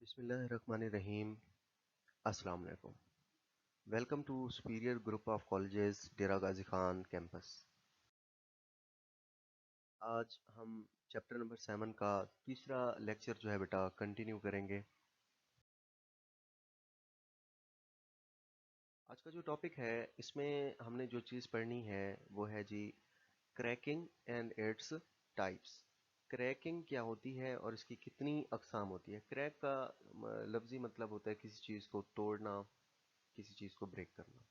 बिस्मिल्लाहिर्रहमानिर्रहीम। अस्सलाम वालेकुम। Welcome to superior group of colleges Dera Ghazi Khan campus. आज हम चैप्टर नंबर 7 का तीसरा लेक्चर जो है बेटा कंटिन्यू करेंगे। आज का जो टॉपिक है इसमें हमने जो चीज़ पढ़नी है वो है जी cracking and its types. Cracking क्या होती है और इसकी कितनी अकसाम होती है। क्रैक का लफ्ज़ी मतलब होता है किसी चीज़ को तोड़ना, किसी चीज़ को ब्रेक करना।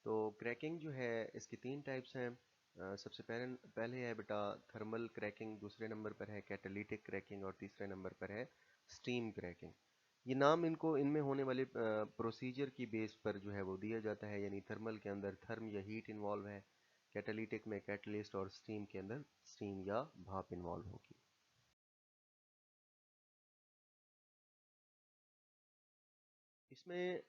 तो क्रैकिंग जो है इसकी तीन टाइप्स हैं। सबसे पहले है बेटा थर्मल क्रैकिंग, दूसरे नंबर पर है कैटालिटिक क्रैकिंग और तीसरे नंबर पर है स्टीम क्रैकिंग। ये नाम इनको इनमें होने वाले प्रोसीजर की बेस पर जो है वो दिया जाता है, यानी थर्मल के अंदर थर्म या हीट इन्वॉल्व है, कैटालिटिक में कैटलिस्ट और स्टीम के अंदर स्टीम या भाप इन्वॉल्व होगी। इसमें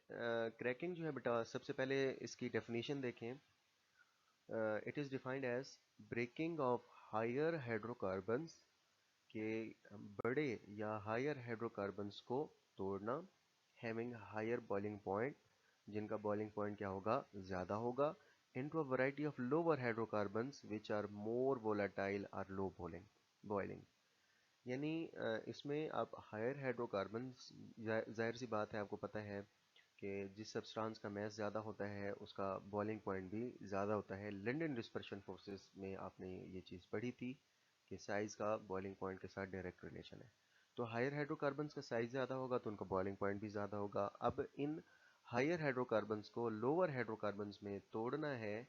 क्रैकिंग जो है बेटा सबसे पहले इसकी डेफिनेशन देखें। It is defined as breaking of higher hydrocarbons के बड़े या हायर हाइड्रोकार्बन्स को तोड़ना, हैविंग हायर बॉइलिंग पॉइंट, जिनका बॉइलिंग पॉइंट क्या होगा, ज़्यादा होगा, into a variety of lower hydrocarbons which are more volatile or low boiling boiling. यानी इसमें आप हायर हाइड्रोकार्बन्स, जाहिर सी बात है आपको पता है कि जिस सब्सटेंस का मैस ज़्यादा होता है उसका बॉइलिंग पॉइंट भी ज़्यादा होता है। लिंडन डिस्पर्शन फोर्सेस में आपने ये चीज़ पढ़ी थी कि साइज़ का बॉइलिंग पॉइंट के साथ डायरेक्ट रिलेशन है। तो हायर हाइड्रोकार्बन्स का साइज़ ज़्यादा होगा तो उनका बॉइलिंग पॉइंट भी ज़्यादा होगा। अब इन हायर हाइड्रोकार्बन्स को लोअर हाइड्रोकार्बन्स में तोड़ना है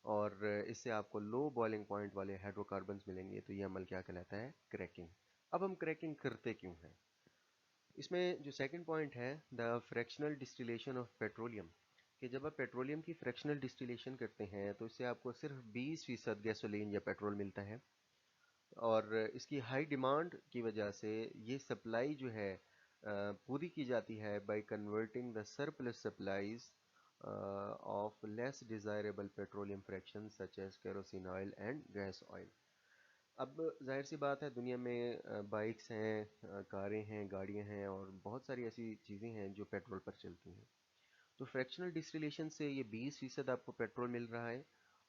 और इससे आपको लो बॉइलिंग पॉइंट वाले हाइड्रोकार्बन्स मिलेंगे, तो ये अमल क्या कहलाता है, क्रैकिंग। अब हम क्रैकिंग करते क्यों हैं, इसमें जो सेकंड पॉइंट है the fractional distillation of petroleum, कि जब आप पेट्रोलियम की फ्रैक्शनल डिस्टिलेशन करते हैं तो इससे आपको सिर्फ 20% गैसोलीन या पेट्रोल मिलता है, और इसकी हाई डिमांड की वजह से ये सप्लाई जो है पूरी की जाती है by converting the surplus supplies of less desirable petroleum fraction such as kerosene oil and gas oil. अब जाहिर सी बात है दुनिया में बाइक्स हैं, कारें हैं, गाड़ियां हैं और बहुत सारी ऐसी चीज़ें हैं जो पेट्रोल पर चलती हैं। तो फ्रैक्शनल डिस्टिलेशन से ये 20% आपको पेट्रोल मिल रहा है,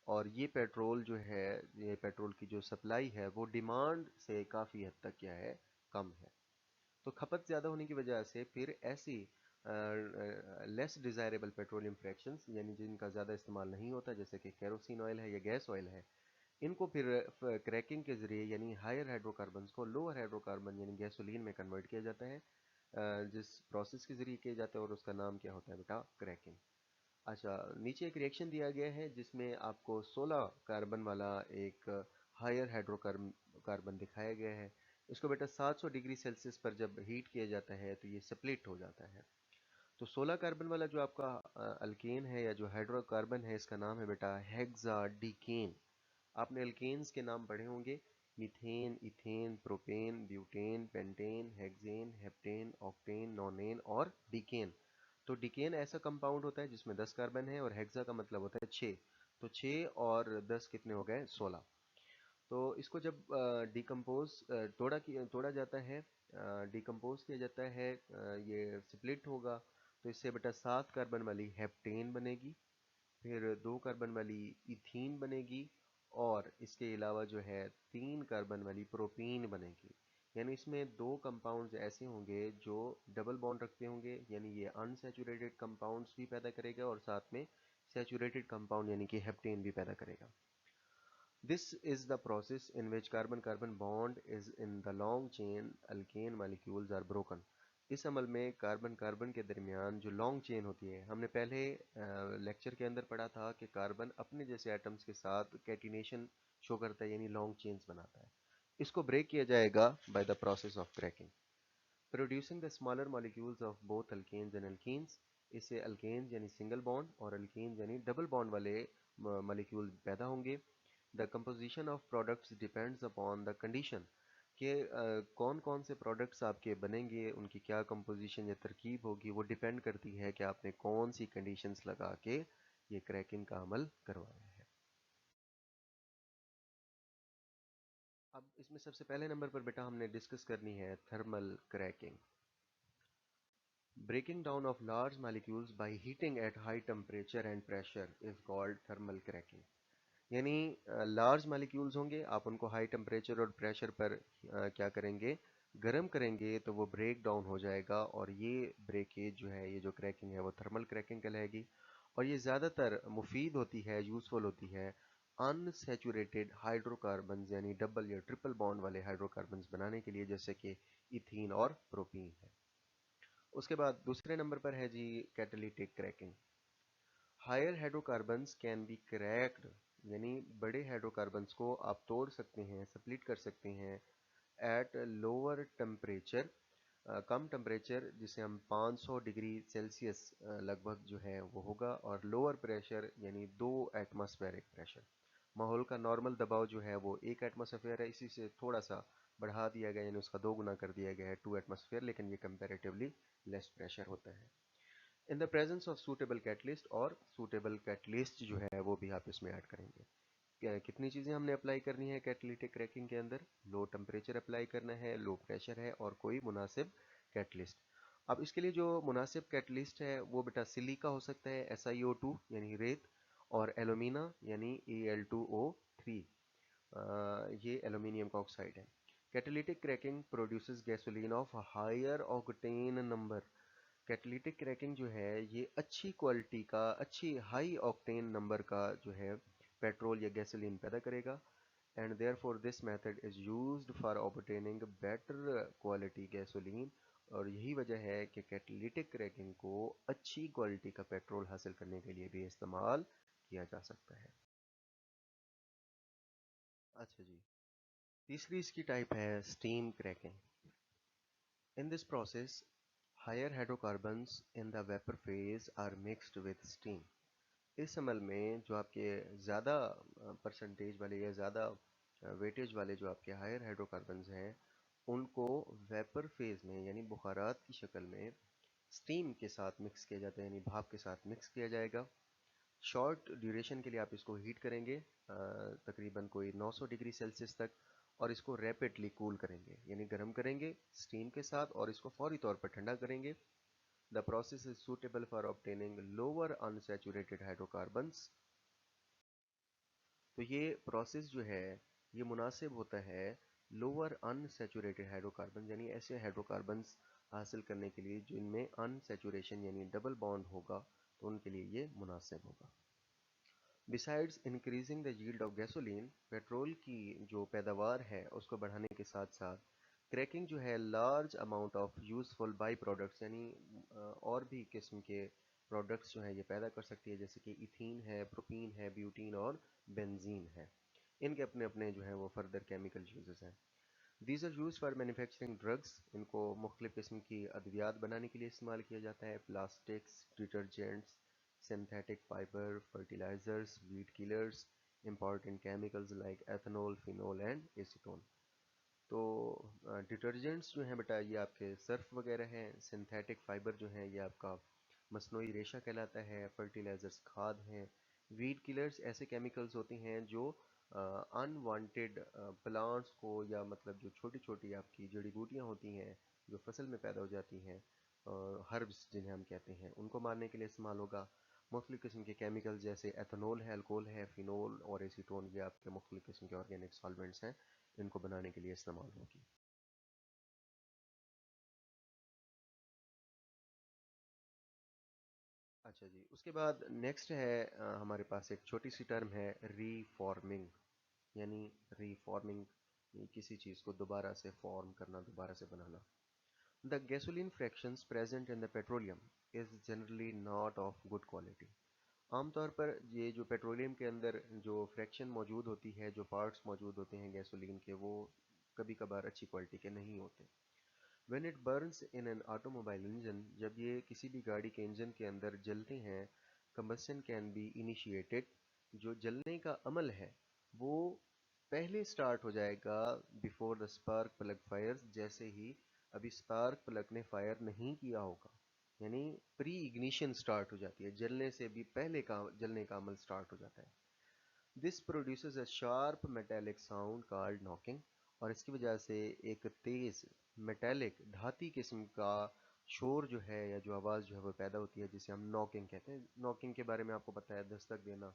और ये पेट्रोल जो है, ये पेट्रोल की जो सप्लाई है वो डिमांड से काफ़ी हद तक क्या है, कम है। तो खपत ज़्यादा होने की वजह से फिर ऐसी लेस डिज़ायरेबल पेट्रोलियम फ्रैक्शंस, यानी जिनका ज़्यादा इस्तेमाल नहीं होता, जैसे कि केरोसिन ऑयल है या गैस ऑयल है, इनको फिर क्रैकिंग के ज़रिए यानी हायर हाइड्रोकार्बन्स को लोअर हाइड्रोकार्बन यानी गैसोलीन में कन्वर्ट किया जाता है, जिस प्रोसेस के ज़रिए किया जाता है, और उसका नाम क्या होता है बेटा, क्रैकिंग। अच्छा, नीचे एक रिएक्शन दिया गया है जिसमें आपको 16 कार्बन वाला एक हायर हाइड्रोकार्बन कार्बन दिखाया गया है। इसको बेटा 700 डिग्री सेल्सियस पर जब हीट किया जाता है तो ये स्प्लिट हो जाता है। तो 16 कार्बन वाला जो आपका अल्केन है या जो हाइड्रोकार्बन है, इसका नाम है बेटा हेक्साडीकेन। आपने अल्केन्स के नाम पढ़े होंगे, methane, ethane, propane, butane, pentane, hexane, heptane, octane, नोनेन और डिकेन। तो डिकेन ऐसा कंपाउंड होता है जिसमें 10 कार्बन है, और हेक्सा का मतलब होता है 6। तो 6 और 10 कितने हो गए, 16। तो इसको जब डिकम्पोज तोड़ा जाता है, डिकम्पोज किया जाता है, ये स्प्लिट होगा, तो इससे बेटा 7 कार्बन वाली हेप्टेन बनेगी, फिर 2 कार्बन वाली इथीन बनेगी, और इसके अलावा जो है 3 कार्बन वाली प्रोपीन बनेगी। यानी इसमें दो कंपाउंड्स ऐसे होंगे जो डबल बॉन्ड रखते होंगे, यानी ये अनसैचुरेटेड कंपाउंड्स भी पैदा करेगा और साथ में सैचुरेटेड कंपाउंड यानी कि हेप्टेन भी पैदा करेगा। This is the process in which carbon-carbon bond is in the long chain alkane molecules are broken. इस अमल में कार्बन कार्बन के दरमियान जो लॉन्ग चेन होती है, हमने पहले लेक्चर के अंदर पढ़ा था कि कार्बन अपने जैसे एटम्स के साथ कैटिनेशन शो करता है, यानी लॉन्ग चेन्स बनाता है। इसको ब्रेक किया जाएगा by the process of cracking, producing the smaller molecules of both alkanes and alkenes. इससे अल्केन्स यानी सिंगल बॉन्ड और अल्कीन्स यानी डबल बॉन्ड वाले मॉलिक्यूल पैदा होंगे। The composition of products depends upon the condition, कि कौन कौन से प्रोडक्ट्स आपके बनेंगे, उनकी क्या कंपोजिशन या तरकीब होगी, वो डिपेंड करती है कि आपने कौन सी कंडीशंस लगा के ये क्रैकिंग का अमल करवाया है। अब इसमें सबसे पहले नंबर पर बेटा हमने डिस्कस करनी है thermal cracking. Breaking down of large molecules by heating at high temperature and pressure is called thermal cracking. यानी लार्ज मॉलिक्यूल्स होंगे, आप उनको हाई टेम्परेचर और प्रेशर पर क्या करेंगे, गर्म करेंगे, तो वो ब्रेक डाउन हो जाएगा और ये ब्रेकेज जो है, ये जो क्रैकिंग है वो थर्मल क्रैकिंग कहलाएगी। और ये ज़्यादातर मुफीद होती है, यूज़फुल होती है अनसैचुरेटेड हाइड्रोकार्बन्स यानी डबल या ट्रिपल बॉन्ड वाले हाइड्रोकार्बन्स बनाने के लिए, जैसे कि इथीन और प्रोपीन है। उसके बाद दूसरे नंबर पर है जी catalytic cracking. Higher hydrocarbons can be cracked, यानी बड़े हाइड्रोकार्बन्स को आप तोड़ सकते हैं, स्प्लिट कर सकते हैं at lower temperature, come temperature जिसे हम 500 डिग्री सेल्सियस लगभग जो है वो होगा, और लोअर प्रेशर यानी 2 एटमॉस्फेरिक प्रेशर। माहौल का नॉर्मल दबाव जो है वो 1 एटमॉस्फेयर है, इसी से थोड़ा सा बढ़ा दिया गया, यानी उसका 2 गुना कर दिया गया है 2 एटमॉस्फेयर, लेकिन ये कंपैरेटिवली लेस प्रेशर होता है। In the presence of suitable catalyst, और सूटेबल कैटलिस्ट जो है वो भी आप इसमें ऐड करेंगे। कितनी चीज़ें हमने अप्लाई करनी है कैटलिटिक क्रैकिंग के अंदर, लो टेम्परेचर अप्लाई करना है, लो प्रेशर है, और कोई मुनासिब कैटलिस्ट। अब इसके लिए जो मुनासिब कैटलिस्ट है वो बेटा सिलिका हो सकता है, SiO2 यानी रेत, और एलुमिना यानी Al2O3, ये एल्यूमिनियम का ऑक्साइड है। Catalytic cracking produces gasoline of higher octane number. Catalytic cracking जो है ये अच्छी क्वालिटी का, अच्छी हाई ऑक्टेन नंबर का जो है पेट्रोल या गैसोलीन पैदा करेगा, and therefore this method is used for obtaining better quality gasoline. और यही वजह है कि कैटालिटिक क्रैकिंग को अच्छी क्वालिटी का पेट्रोल हासिल करने के लिए भी इस्तेमाल किया जा सकता है। अच्छा जी, तीसरी इसकी टाइप है steam cracking. In this process higher hydrocarbons in the vapour phase are mixed with steam. इस अमल में जो आपके ज़्यादा परसेंटेज वाले या ज़्यादा वेटेज वाले जो आपके हायर हाइड्रोकार्बन्स हैं, उनको वेपर फेज में यानी बुखारात की शक्ल में स्टीम के साथ मिक्स किया जाता है, यानी भाप के साथ मिक्स किया जाएगा। शॉर्ट ड्यूरेशन के लिए आप इसको हीट करेंगे, तकरीबन कोई 900 डिग्री सेल्सियस तक, और इसको रैपिडली कूल करेंगे, यानी गर्म करेंगे स्टीम के साथ, और इसको फौरी तौर पर ठंडा करेंगे। The process is suitable for obtaining lower unsaturated hydrocarbons. तो ये प्रोसेस जो है ये मुनासिब होता है लोअर अनसैचुरेटेड हाइड्रोकार्बन, यानी ऐसे हाइड्रोकार्बन्स हासिल करने के लिए जिनमें अनसैचुरेशन यानी डबल बॉन्ड होगा, तो उनके लिए ये मुनासिब होगा। Besides increasing the yield of gasoline, petrol की जो पैदावार है उसको बढ़ाने के साथ साथ क्रैकिंग जो है large amount of useful by products, यानी और भी किस्म के प्रोडक्ट्स जो है ये पैदा कर सकती है, जैसे कि इथीन है, प्रोपीन है, ब्यूटीन और बेंजीन है। इनके अपने अपने जो है वो फर्दर केमिकल यूजेस हैं। These are use for manufacturing drugs, इनको मुख्तलिफ किस्म की अद्वियात बनाने के लिए इस्तेमाल किया जाता है। Plastics, detergents, synthetic fibre, fertilisers, weed killers, important chemicals like ethanol, phenol and acetone. तो डिटर्जेंट्स जो हैं बेटा ये आपके सर्फ वगैरह हैं। सिंथेटिक फाइबर जो है ये आपका मसनूई रेशा कहलाता है। फर्टिलाइजर्स खाद हैं। वीड किलर्स ऐसे केमिकल्स होते हैं जो अनवांटेड प्लांट्स को, या मतलब जो छोटी छोटी आपकी जड़ी बूटियाँ होती हैं जो फसल में पैदा हो जाती हैं, हर्ब्स जिन्हें हम कहते हैं, उनको मारने के लिए इस्तेमाल होगा। मुख्तलिफ़ किस्म के केमिकल्स जैसे एथनॉल है, अल्कोहल है, फिनोल और एसीटोन, ये आपके मुख्तलिफ़ किस्म के ऑर्गेनिक सॉल्वेंट्स हैं, इनको बनाने के लिए इस्तेमाल होगी। अच्छा जी, उसके बाद नेक्स्ट है हमारे पास एक छोटी सी टर्म है रीफॉर्मिंग, यानी रीफॉर्मिंग किसी चीज़ को दोबारा से फॉर्म करना, दोबारा से बनाना। The gasoline fractions present in the petroleum is generally not of good quality. आमतौर पर ये जो पेट्रोलियम के अंदर जो फ्रैक्शन मौजूद होती है, जो पार्ट्स मौजूद होते हैं गैसोलीन के, वो कभी कभार अच्छी क्वालिटी के नहीं होते। When it burns in an automobile engine, जब ये किसी भी गाड़ी के इंजन के अंदर जलते हैं, combustion can be initiated, जो जलने का अमल है वो पहले स्टार्ट हो जाएगा before the spark plug fires, जैसे ही अभी स्पार्क प्लग ने फायर नहीं किया होगा, यानी प्री इग्निशन स्टार्ट हो जाती है, जलने से भी पहले का जलने का अमल स्टार्ट हो जाता है। This produces a sharp metallic sound called knocking, और इसकी वजह से एक तेज मेटेलिक धाती किस्म का शोर जो है या जो आवाज़ जो है वो पैदा होती है, जिसे हम नॉकिंग कहते हैं। नॉकिंग के बारे में आपको पता है, दस्तक देना,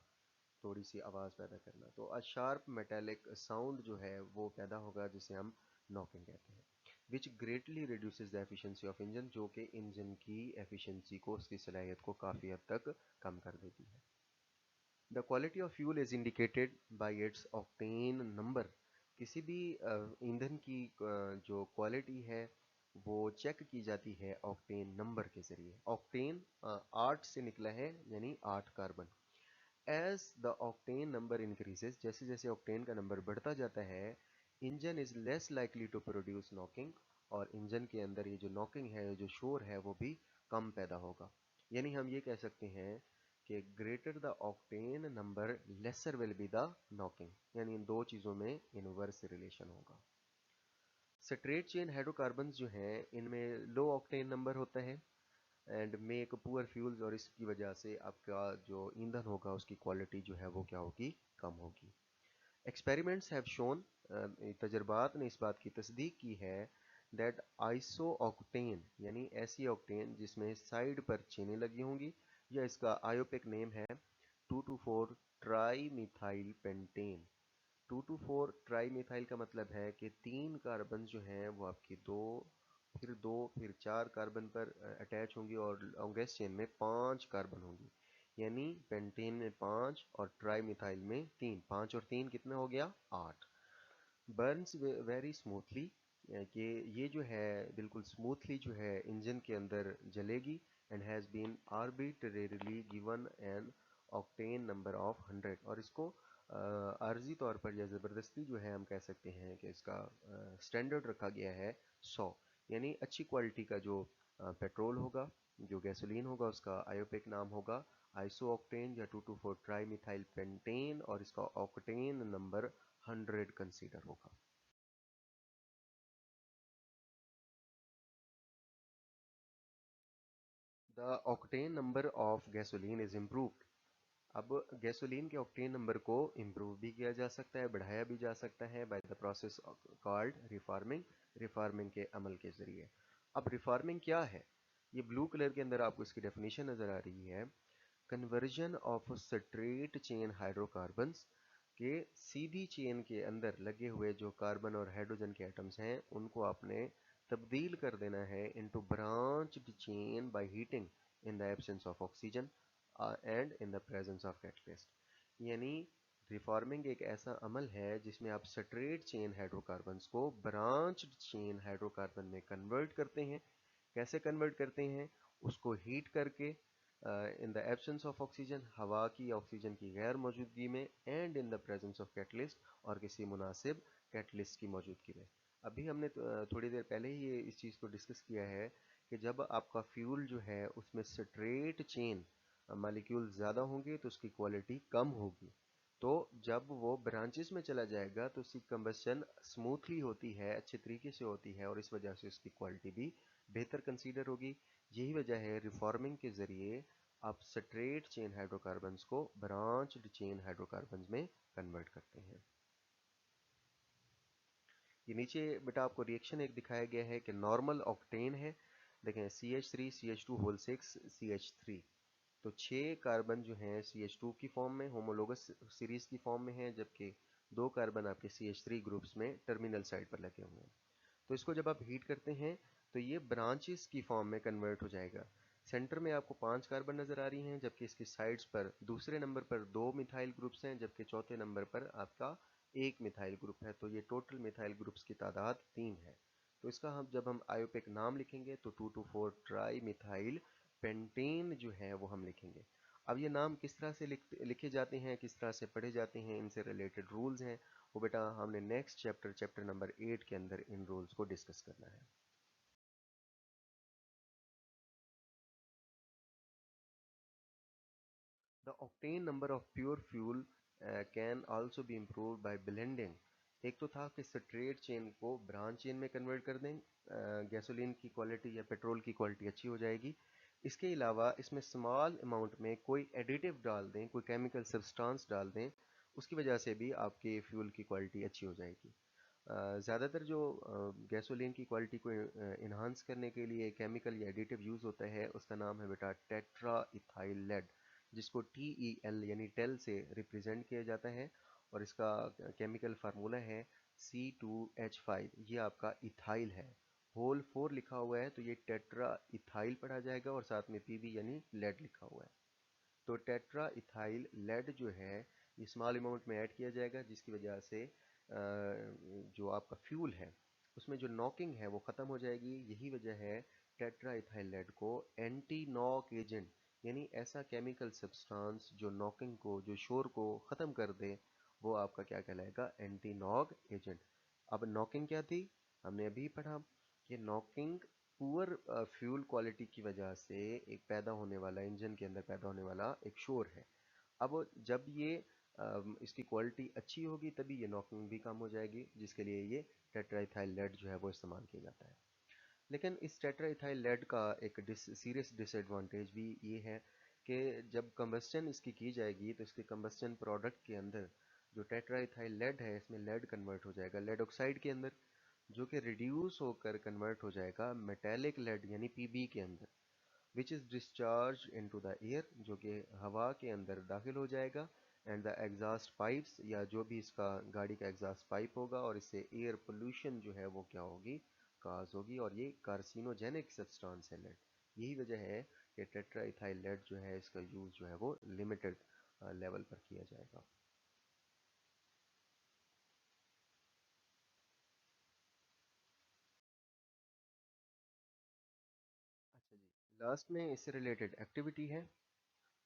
थोड़ी सी आवाज़ पैदा करना। तो अ शार्प मेटेलिक साउंड जो है वो पैदा होगा, जिसे हम नॉकिंग कहते हैं। Which greatly reduces the efficiency of engine, जो कि इंजन की एफिशिएंसी को, उसकी सलाहियत को काफ़ी हद तक कम कर देती है। The quality of fuel is indicated by its octane number. किसी भी ईंधन की जो क्वालिटी है वो चेक की जाती है ऑक्टेन नंबर के जरिए। ऑक्टेन 8 से निकला है, यानी 8 carbon. As the octane number increases, जैसे जैसे ऑक्टेन का नंबर बढ़ता जाता है, engine is less likely to produce knocking, और इंजन के अंदर ये जो नॉकिंग है, जो शोर है, वो भी कम पैदा होगा। यानी हम ये कह सकते हैं कि greater the octane number laser will be the knocking, यानी इन दो चीज़ों में इनवर्स रिलेशन होगा। स्ट्रेट चेन हाइड्रोकार्बन जो हैं, इनमें लो ऑक्टेन नंबर होता है एंड मेक पुअर फ्यूल्स, और इसकी वजह से आपका जो ईंधन होगा उसकी क्वालिटी जो है वो क्या होगी, कम होगी। एक्सपेरिमेंट्स हैव शोन, तजर्बात ने इस बात की तस्दीक की है, दैट आइसो ऑक्टेन, यानी ऐसी ऑक्टेन जिसमें साइड पर चेनें लगी होंगी, या इसका आयोपिक नेम है 2,2,4 tri methyl pentane. 2,2,4 tri methyl का मतलब है कि 3 कार्बन जो हैं वो आपकी दो फिर 4 कार्बन पर अटैच होंगी, और लॉन्गेस्ट चेन में 5 कार्बन होंगी। यानी पेंटेन में 5 और ट्राई मिथाइल में 3, 5 और 3 कितना हो गया, 8। बर्न्स वेरी स्मूथली, कि ये जो है बिल्कुल स्मूथली जो है इंजन के अंदर जलेगी, and has been arbitrarily given an octane number of 100, और इसको आर्जी तौर पर या ज़बरदस्ती जो है हम कह सकते हैं कि इसका स्टैंडर्ड रखा गया है 100। यानी अच्छी क्वालिटी का जो पेट्रोल होगा, जो गैसोलीन होगा, उसका आयोपिक नाम होगा आइसो ऑक्टेन या 2,2,4 ट्राई मिथाइल पेंटेन, और इसका ऑक्टेन नंबर 100 कंसीडर होगा। The octane number of gasoline is improved. अब गैसोलीन के ऑक्टेन नंबर को इम्प्रूव भी किया जा सकता है, बढ़ाया भी जा सकता है बाय द प्रोसेस कॉल्ड रिफार्मिंग, रिफार्मिंग के अमल के जरिए। अब रिफार्मिंग क्या है, ये ब्लू कलर के अंदर आपको इसकी डेफिनेशन नजर आ रही है। Conversion of straight chain hydrocarbons, के सीधी चेन के अंदर लगे हुए जो कार्बन और हाइड्रोजन के एटम्स हैं उनको आपने तब्दील कर देना है into branched chain by heating in the absence of oxygen and in the presence of catalyst. यानी रिफॉर्मिंग एक ऐसा अमल है जिसमें आप स्ट्रेट चेन हाइड्रोकार्बन्स को ब्रांच्ड चेन हाइड्रोकार्बन में कन्वर्ट करते हैं। कैसे कन्वर्ट करते हैं, उसको हीट करके in the absence of oxygen, हवा की ऑक्सीजन की गैर मौजूदगी में, and in the presence of catalyst, और किसी मुनासिब कैटलिस्ट की मौजूदगी में। अभी हमने थोड़ी देर पहले ही ये इस चीज़ को डिस्कस किया है कि जब आपका फ्यूल जो है उसमें स्ट्रेट चेन मालिक्यूल ज़्यादा होंगे तो उसकी क्वालिटी कम होगी। तो जब वो ब्रांचेस में चला जाएगा तो उसकी कंबस्शन स्मूथली होती है, अच्छे तरीके से होती है, और इस वजह से उसकी क्वालिटी भी बेहतर कंसीडर होगी। यही वजह है रिफॉर्मिंग के ज़रिए आप स्ट्रेट चेन हाइड्रोकार्बन्स को ब्रांच्ड चेन हाइड्रोकार्बन्स में कन्वर्ट करते हैं। ये नीचे बेटा आपको रिएक्शन एक दिखाया गया है कि नॉर्मल ऑक्टेन है, देखें CH3 CH2 होल 6 CH3, तो 6 कार्बन जो हैं CH2 की फॉर्म में होमोलोगस सीरीज की फॉर्म में है, जबकि 2 कार्बन आपके CH3 ग्रुप्स में टर्मिनल साइड पर लगे हुए हैं। तो इसको जब आप हीट करते हैं तो ये ब्रांचेस की फॉर्म में कन्वर्ट हो जाएगा। सेंटर में आपको 5 कार्बन नजर आ रही हैं, जबकि इसकी साइड्स पर दूसरे नंबर पर 2 मिथाइल ग्रुप्स हैं, जबकि चौथे नंबर पर आपका एक मिथाइल ग्रुप है। तो ये टोटल मिथाइल ग्रुप्स की तादाद 3 है। तो इसका हम जब हम आयोपिक नाम लिखेंगे तो 2,2,4 ट्राई मिथाइल पेंटेन जो है वो हम लिखेंगे। अब ये नाम किस तरह से लिखे जाते हैं, किस तरह से पढ़े जाते हैं, इनसे रिलेटेड रूल्स हैं, वो बेटा हमने नेक्स्ट चैप्टर, चैप्टर नंबर 8 के अंदर इन रूल्स को डिस्कस करना है। The octane number of pure fuel can also be improved by blending. एक तो था कि स्ट्रेट चेन को ब्रांच चेन में कन्वर्ट कर दें, गैसोलीन की क्वालिटी या पेट्रोल की क्वालिटी अच्छी हो जाएगी। इसके अलावा इसमें स्मॉल अमाउंट में कोई एडिटिव डाल दें, कोई केमिकल सब्सटेंस डाल दें, उसकी वजह से भी आपके फ्यूल की क्वालिटी अच्छी हो जाएगी। ज़्यादातर जो गैसोलीन की क्वालिटी को इन्हांस करने के लिए केमिकल या एडिटिव यूज़ होता है, उसका नाम है बेटा टेट्रा इथाइल लेड, जिसको TEL यानी टेल से रिप्रेजेंट किया जाता है। और इसका केमिकल फार्मूला है C2H5। ये आपका इथाइल है, होल 4 लिखा हुआ है, तो ये टेट्रा इथाइल पढ़ा जाएगा और साथ में PB यानी लेड लिखा हुआ है। तो टेट्रा इथाइल लेड जो है ये स्मॉल अमाउंट में ऐड किया जाएगा, जिसकी वजह से जो आपका फ्यूल है उसमें जो नॉकिंग है वो ख़त्म हो जाएगी। यही वजह है टेट्रा इथाइल लेड को एंटी नॉक एजेंट, यानी ऐसा केमिकल सब्सटेंस जो नॉकिंग को, जो शोर को ख़त्म कर दे, वो आपका क्या कहलाएगा, एंटी नॉक एजेंट। अब नॉकिंग क्या थी, हमने अभी पढ़ा कि नॉकिंग पुअर फ्यूल क्वालिटी की वजह से एक पैदा होने वाला, इंजन के अंदर पैदा होने वाला एक शोर है। अब जब ये इसकी क्वालिटी अच्छी होगी तभी ये नॉकिंग भी कम हो जाएगी, जिसके लिए ये टेट्राइथाइल लेड जो है वो इस्तेमाल किया जाता है। लेकिन इस टेट्राइथाइल लेड का एक सीरियस डिसएडवांटेज भी ये है कि जब कंबस्टन इसकी की जाएगी तो इसके कंबस्टन प्रोडक्ट के अंदर जो टेट्राइथाइल लेड है इसमें लेड कन्वर्ट हो जाएगा लेड ऑक्साइड के अंदर, जो कि रिड्यूस होकर कन्वर्ट हो जाएगा मेटेलिक लेड यानी PB के अंदर, which is discharge into the air, जो कि हवा के अंदर दाखिल हो जाएगा। एंड द एग्जॉस्ट पाइप्स, या जो भी इसका गाड़ी का एग्जॉस्ट पाइप होगा, और इससे एयर पोल्यूशन जो है वो क्या होगी, काज होगी, और ये कार्सिनोजेनिक सब्सटेंस है लेड। यही वजह है कि टेट्रा इथाइल लेड जो है इसका यूज़ जो है वो लिमिटेड लेवल पर किया जाएगा। अच्छा जी, लास्ट में इससे रिलेटेड एक्टिविटी है।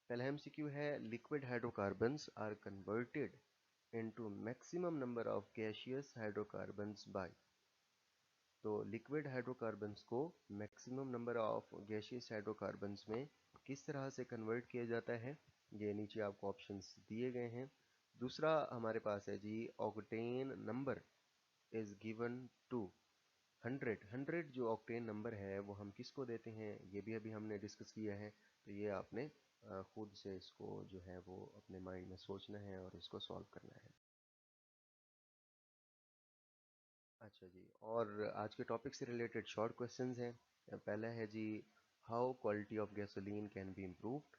पहला MCQ है, liquid hydrocarbons are converted into maximum number of gaseous hydrocarbons by। तो लिक्विड हाइड्रोकार्बन्स को maximum number of gaseous hydrocarbons में किस तरह से कन्वर्ट किया जाता है, ये नीचे आपको ऑप्शंस दिए गए हैं। दूसरा हमारे पास है जी, octane number is given to 100 जो ऑक्टेन नंबर है वो हम किसको देते हैं, ये भी अभी हमने डिस्कस किया है। तो ये आपने खुद से इसको जो है वो अपने माइंड में सोचना है और इसको सॉल्व करना है। अच्छा जी, और आज के टॉपिक से रिलेटेड शॉर्ट क्वेश्चंस हैं। पहला है जी, how quality of gasoline can be improved.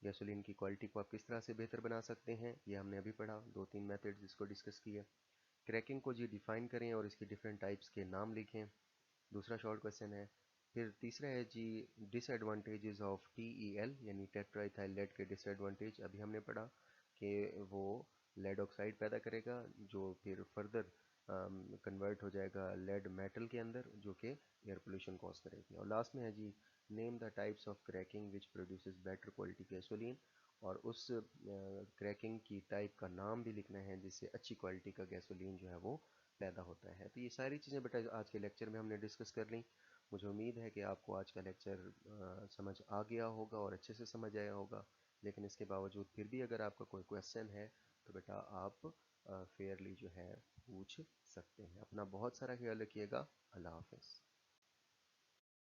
Gasoline की क्वालिटी को आप किस तरह से बेहतर बना सकते हैं, ये हमने अभी पढ़ा, दो तीन मेथड्स इसको डिस्कस किए। क्रैकिंग को जी डिफाइन करें और इसकी डिफरेंट टाइप्स के नाम लिखें, दूसरा शॉर्ट क्वेश्चन है। फिर तीसरा है जी, डिसएडवांटेजेस ऑफ TEL यानी टेट्राइथाइल लेड के डिसएडवांटेज, अभी हमने पढ़ा कि वो लेड ऑक्साइड पैदा करेगा जो फिर फर्दर कन्वर्ट हो जाएगा लेड मेटल के अंदर, जो कि एयर पोल्यूशन कॉज करेगी। और लास्ट में है जी, name the types of cracking which produces better quality gasoline, और उस क्रैकिंग की टाइप का नाम भी लिखना है जिससे अच्छी क्वालिटी का गैसोलीन जो है वो पैदा होता है। तो ये सारी चीज़ें बेटा आज के लेक्चर में हमने डिस्कस कर ली। मुझे उम्मीद है कि आपको आज का लेक्चर समझ आ गया होगा और अच्छे से समझ आया होगा। लेकिन इसके बावजूद फिर भी अगर आपका कोई क्वेश्चन है तो बेटा आप फेयरली जो है पूछ सकते हैं। अपना बहुत सारा ख्याल रखिएगा। अल्लाह हाफिज़।